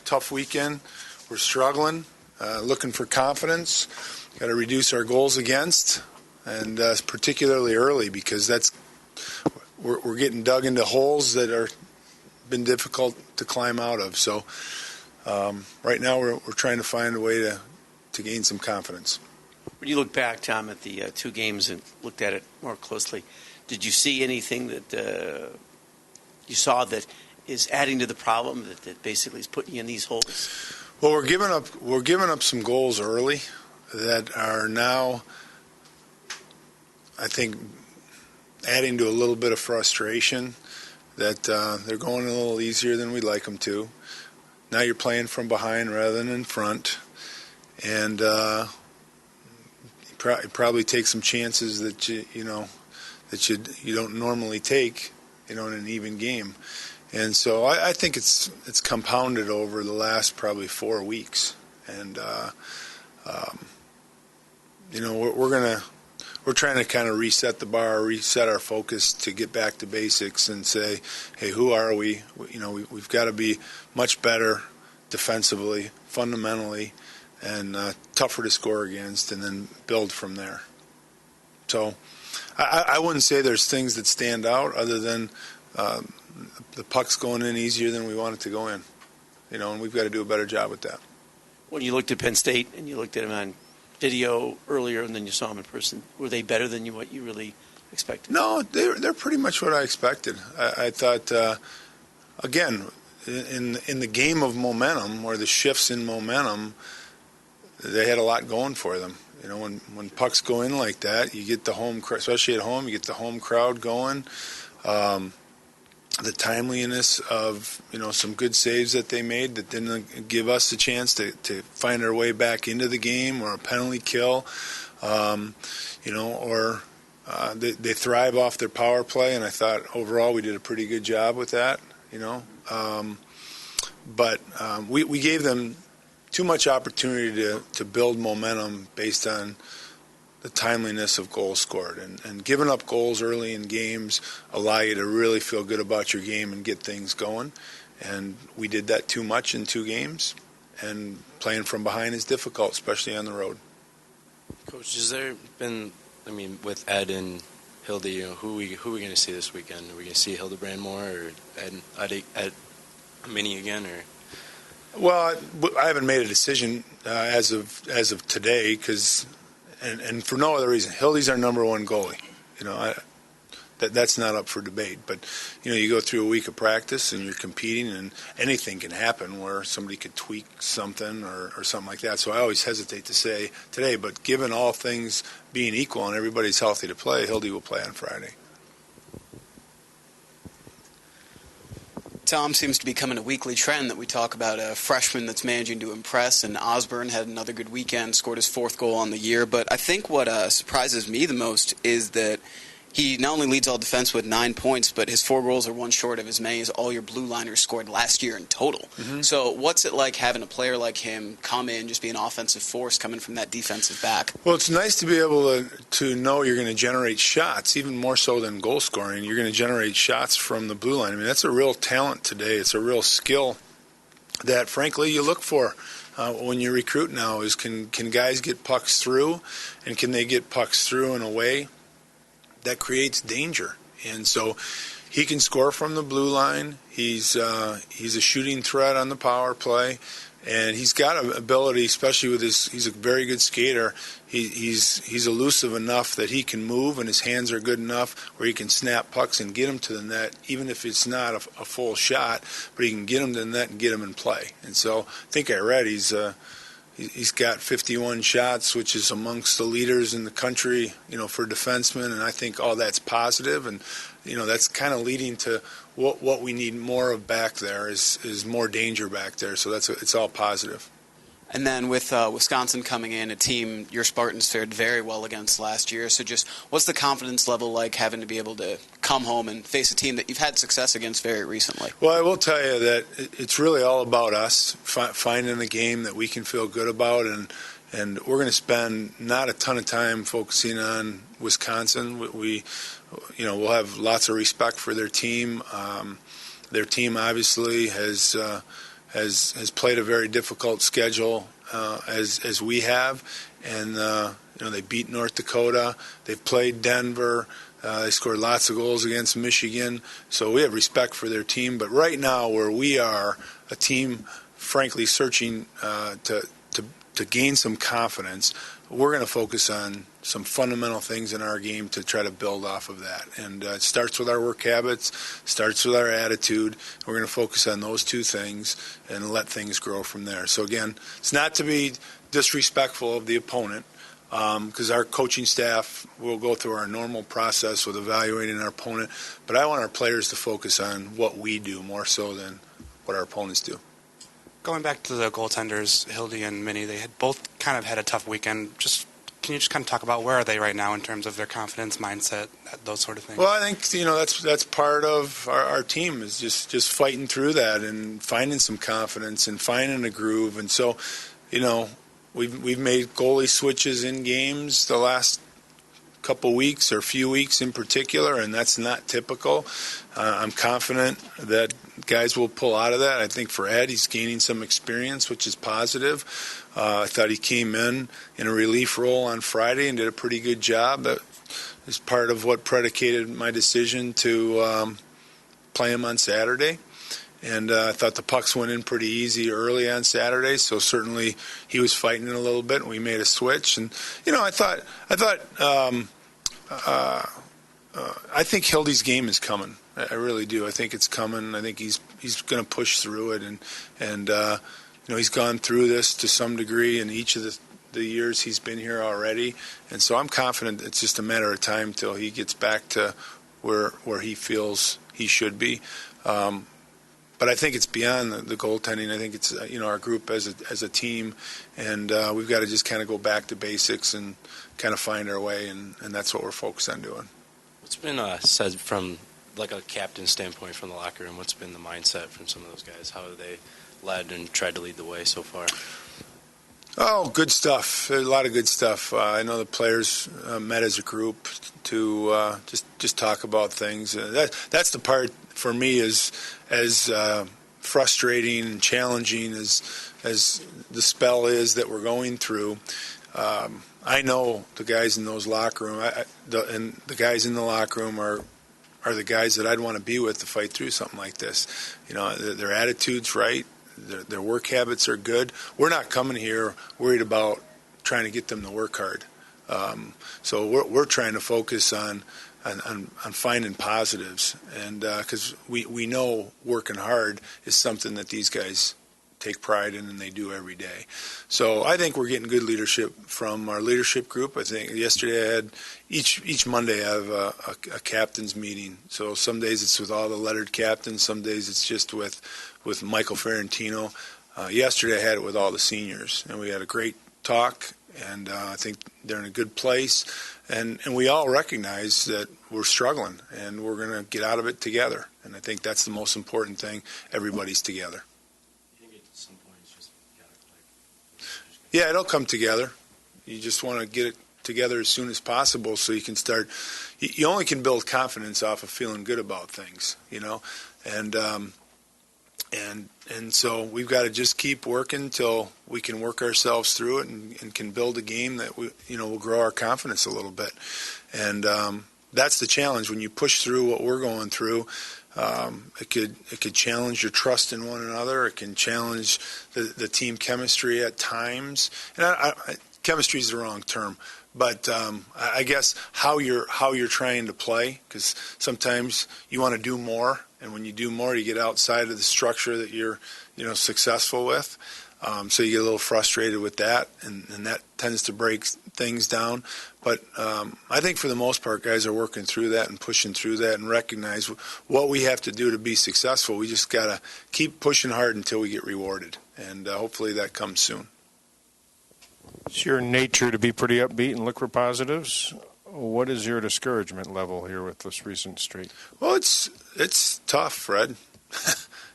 tough weekend. We're struggling, looking for confidence. Got to reduce our goals against, and particularly early, because we're getting dug into holes that are been difficult to climb out of. So right now we're trying to find a way to gain some confidence. When you look back, Tom, at the two games and looked at it more closely, did you see anything that you saw that is adding to the problem that basically is putting you in these holes? Well, we're giving up some goals early that are now, I think, adding to a little bit of frustration that they're going a little easier than we'd like them to. Now you're playing from behind rather than in front, and you probably take some chances that you don't normally take, in an even game. And so I think it's compounded over the last probably 4 weeks, and we're trying to kind of reset the bar, reset our focus to get back to basics and say, hey, who are we? We've got to be much better defensively, fundamentally, and tougher to score against, and then build from there. So I wouldn't say there's things that stand out other than the puck's going in easier than we want it to go in, and we've got to do a better job with that. When you looked at Penn State and you looked at them on video earlier and then you saw them in person, were they better than what you really expected? No, they're pretty much what I expected. I thought, again, in the game of momentum, or the shifts in momentum, they had a lot going for them. When pucks go in like that, you get the home, especially at home, you get the home crowd going. The timeliness of some good saves that they made that didn't give us the chance to find our way back into the game, or a penalty kill, or they thrive off their power play, and I thought overall we did a pretty good job with that. But we gave them too much opportunity to build momentum based on the timeliness of goals scored, and giving up goals early in games allow you to really feel good about your game and get things going, and we did that too much in 2 games, and playing from behind is difficult, especially on the road. Coach, has there been, with Ed and Hildy, who are we going to see this weekend? Are we going to see Hildebrand more, or Ed Minnie again, or? Well, I haven't made a decision as of today, because and for no other reason. Hildy's our number one goalie. That's not up for debate. But you go through a week of practice and you're competing, and anything can happen where somebody could tweak something or something like that. So I always hesitate to say today. But given all things being equal and everybody's healthy to play, Hildy will play on Friday. Tom, seems to be becoming a weekly trend that we talk about a freshman that's managing to impress, and Osborne had another good weekend, scored his 4th goal on the year. But I think what surprises me the most is that he not only leads all defense with 9 points, but his 4 goals are one short of as many as all your blue liners scored last year in total. Mm-hmm. So what's it like having a player like him come in, just be an offensive force coming from that defensive back? Well, it's nice to be able to know you're going to generate shots, even more so than goal scoring. You're going to generate shots from the blue line. That's a real talent today. It's a real skill that, frankly, you look for when you recruit now, is can guys get pucks through, and can they get pucks through in a way that creates danger. And so he can score from the blue line. He's a shooting threat on the power play, and he's got an ability, especially with he's a very good skater. He's elusive enough that he can move, and his hands are good enough where he can snap pucks and get them to the net, even if it's not a full shot, but he can get them to the net and get them in play. And so I think I read he's got 51 shots, which is amongst the leaders in the country, for defensemen, and I think all that's positive, and that's kind of leading to what we need more of back there is more danger back there. So it's all positive. And then with Wisconsin coming in, a team your Spartans fared very well against last year. So just what's the confidence level like having to be able to come home and face a team that you've had success against very recently? Well, I will tell you that it's really all about us finding a game that we can feel good about, and we're going to spend not a ton of time focusing on Wisconsin. We'll have lots of respect for their team. Their team obviously has has played a very difficult schedule as we have, and they beat North Dakota. They've played Denver. They scored lots of goals against Michigan, so we have respect for their team. But right now, where we are, a team, frankly, searching to gain some confidence, we're going to focus on some fundamental things in our game to try to build off of that. And it starts with our work habits, starts with our attitude. We're going to focus on those two things and let things grow from there. So, again, it's not to be disrespectful of the opponent, because our coaching staff will go through our normal process with evaluating our opponent. But I want our players to focus on what we do more so than what our opponents do. Going back to the goaltenders, Hildy and Minnie, they had both kind of had a tough weekend. Can you just kind of talk about where are they right now in terms of their confidence, mindset, those sort of things? Well, I think that's part of our team is just fighting through that and finding some confidence and finding a groove. And so, we've made goalie switches in games the last couple weeks or few weeks in particular, and that's not typical. I'm confident that guys will pull out of that. I think for Ed, he's gaining some experience, which is positive. I thought he came in a relief role on Friday and did a pretty good job. That is part of what predicated my decision to play him on Saturday. And I thought the pucks went in pretty easy early on Saturday, so certainly he was fighting it a little bit, and we made a switch. And I think Hildy's game is coming. I really do. I think it's coming. I think he's going to push through it, and he's gone through this to some degree in each of the years he's been here already, and so I'm confident it's just a matter of time till he gets back to where he feels he should be. But I think it's beyond the goaltending. I think it's our group as a team, and we've got to just kind of go back to basics and kind of find our way, and that's what we're focused on doing. What's been said from like a captain standpoint from the locker room? What's been the mindset from some of those guys? How have they led and tried to lead the way so far? Oh, good stuff. There's a lot of good stuff. I know the players met as a group to just talk about things. That's the part for me is as frustrating and challenging as the spell is that we're going through. I know the guys in those locker room, and the guys in the locker room are the guys that I'd want to be with to fight through something like this. Their attitude's right. Their work habits are good. We're not coming here worried about trying to get them to work hard. So we're trying to focus on finding positives, and because we know working hard is something that these guys take pride in and they do every day. So I think we're getting good leadership from our leadership group. I think yesterday I had each Monday I have a captain's meeting. So some days it's with all the lettered captains, some days it's just with Michael Ferrantino. Yesterday I had it with all the seniors, and we had a great talk, and I think they're in a good place, and we all recognize that we're struggling, and we're going to get out of it together, and I think that's the most important thing. Everybody's together. Yeah, it'll come together. You just want to get it together as soon as possible so you can start. You only can build confidence off of feeling good about things, and so we've got to just keep working till we can work ourselves through it and can build a game that will grow our confidence a little bit. And that's the challenge when you push through what we're going through. It could challenge your trust in one another. It can challenge the team chemistry at times. And chemistry is the wrong term, but I guess how you're trying to play, because sometimes you want to do more, and when you do more, you get outside of the structure that you're successful with. So you get a little frustrated with that, and that tends to break things down. But I think for the most part, guys are working through that and pushing through that and recognize what we have to do to be successful. We just got to keep pushing hard until we get rewarded, and hopefully that comes soon. It's your nature to be pretty upbeat and look for positives. What is your discouragement level here with this recent streak? Well, it's tough, Fred.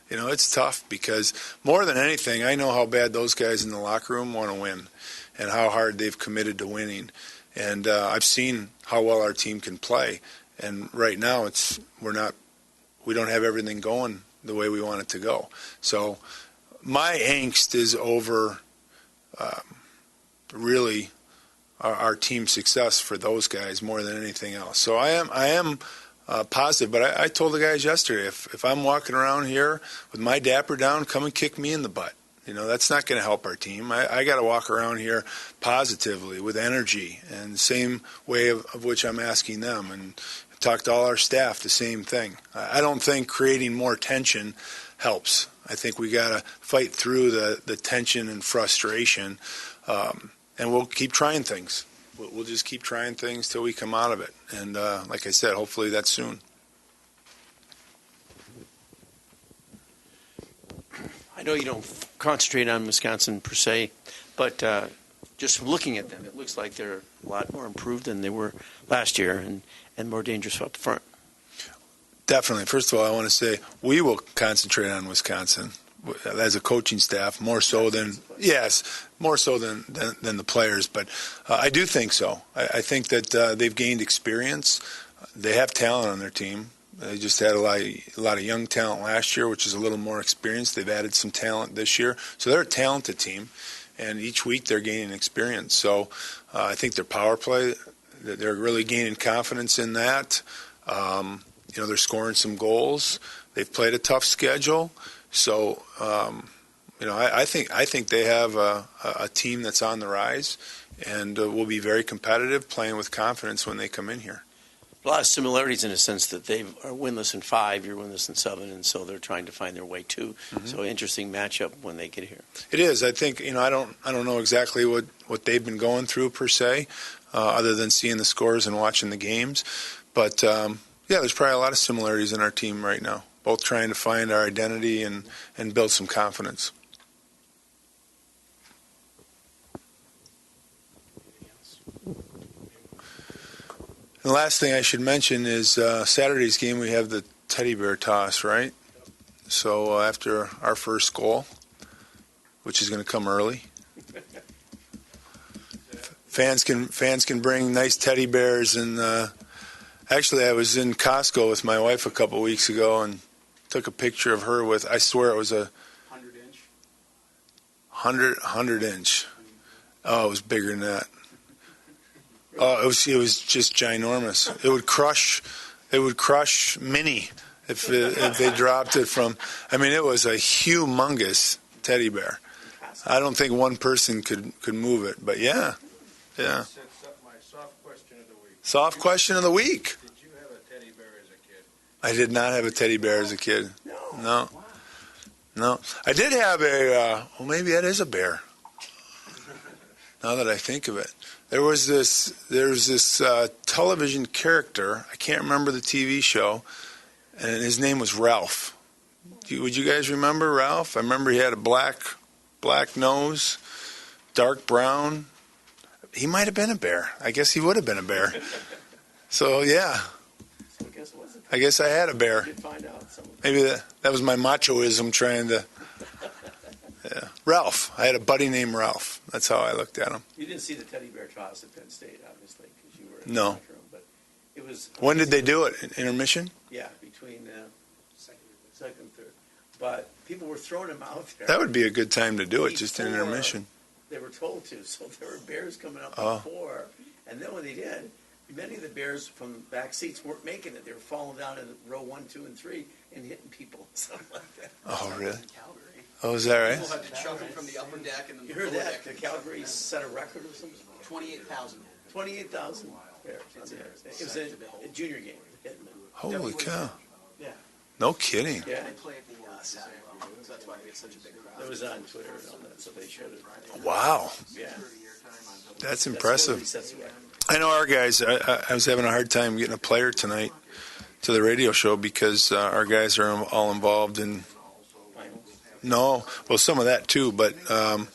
It's tough because more than anything, I know how bad those guys in the locker room want to win and how hard they've committed to winning. And I've seen how well our team can play. And right now we don't have everything going the way we want it to go. So my angst is over really our team success for those guys more than anything else. So I am positive, but I told the guys yesterday, if I'm walking around here with my dapper down, come and kick me in the butt. That's not going to help our team. I got to walk around here positively with energy, and the same way of which I'm asking them, and talk to all our staff the same thing. I don't think creating more tension helps. I think we got to fight through the tension and frustration, and we'll keep trying things. We'll just keep trying things till we come out of it. And like I said, hopefully that's soon. I know you don't concentrate on Wisconsin per se, but just from looking at them, it looks like they're a lot more improved than they were last year and more dangerous up front. Definitely. First of all, I want to say we will concentrate on Wisconsin as a coaching staff more so than the players. But I do think so. I think that they've gained experience. They have talent on their team. They just had a lot of young talent last year, which is a little more experienced. They've added some talent this year. So they're a talented team, and each week they're gaining experience. So I think their power play, they're really gaining confidence in that. They're scoring some goals. They've played a tough schedule. So, I think they have a team that's on the rise and will be very competitive, playing with confidence when they come in here. A lot of similarities in a sense that they are winless in 5, you're winless in 7, and so they're trying to find their way too. Mm-hmm. So interesting matchup when they get here. It is. I think I don't know exactly what they've been going through per se, other than seeing the scores and watching the games. But there's probably a lot of similarities in our team right now. Both trying to find our identity and build some confidence. The last thing I should mention is Saturday's game we have the teddy bear toss, right? So after our first goal, which is going to come early, fans can bring nice teddy bears. And actually, I was in Costco with my wife a couple weeks ago and took a picture of her with, I swear it was a 100-inch. Oh, it was bigger than that. Oh, it was just ginormous. It would crush Minnie if they dropped it from. I mean, it was a humongous teddy bear. I don't think one person could move it, but yeah. Sets up my soft question of the week. Soft question of the week. Did you have a teddy bear as a kid? I did not have a teddy bear as a kid. No. I did have maybe that is a bear. Now that I think of it. There was this television character, I can't remember the TV show, and his name was Ralph. Would you guys remember Ralph? I remember he had a black nose, dark brown. He might have been a bear. I guess he would have been a bear. So, yeah. I guess I had a bear. Maybe that was my machoism trying to... Yeah. Ralph. I had a buddy named Ralph. That's how I looked at him. You didn't see the teddy bear toss at Penn State, obviously, because you were in the locker room. But it was. When did they do it? Intermission? Yeah, between second and third. But people were throwing them out there. That would be a good time to do it, just in intermission. They were told to, so there were bears coming up before, and then when they did, many of the bears from the back seats weren't making it. They were falling down in row 1, 2, and 3 and hitting people, something like that. Oh, really? Oh, is that right? People had to chuck them from the upper deck and the you heard that? The Calgary set a record or something? 28,000. 28,000 bears. It was a junior game. Holy cow. Yeah. No kidding. Yeah. They play at the Saturday, so that's why they get such a big crowd. It was on Twitter and all that, so they showed it. Wow. Yeah. That's impressive. That's right. I know our guys, I was having a hard time getting a player tonight to the radio show because our guys are all involved in... No, well, some of that too, but I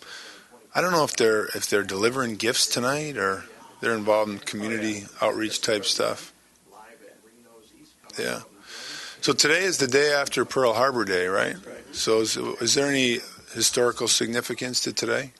don't know if they're delivering gifts tonight or they're involved in community outreach type stuff. Yeah. So today is the day after Pearl Harbor Day, right? So is there any historical significance to today?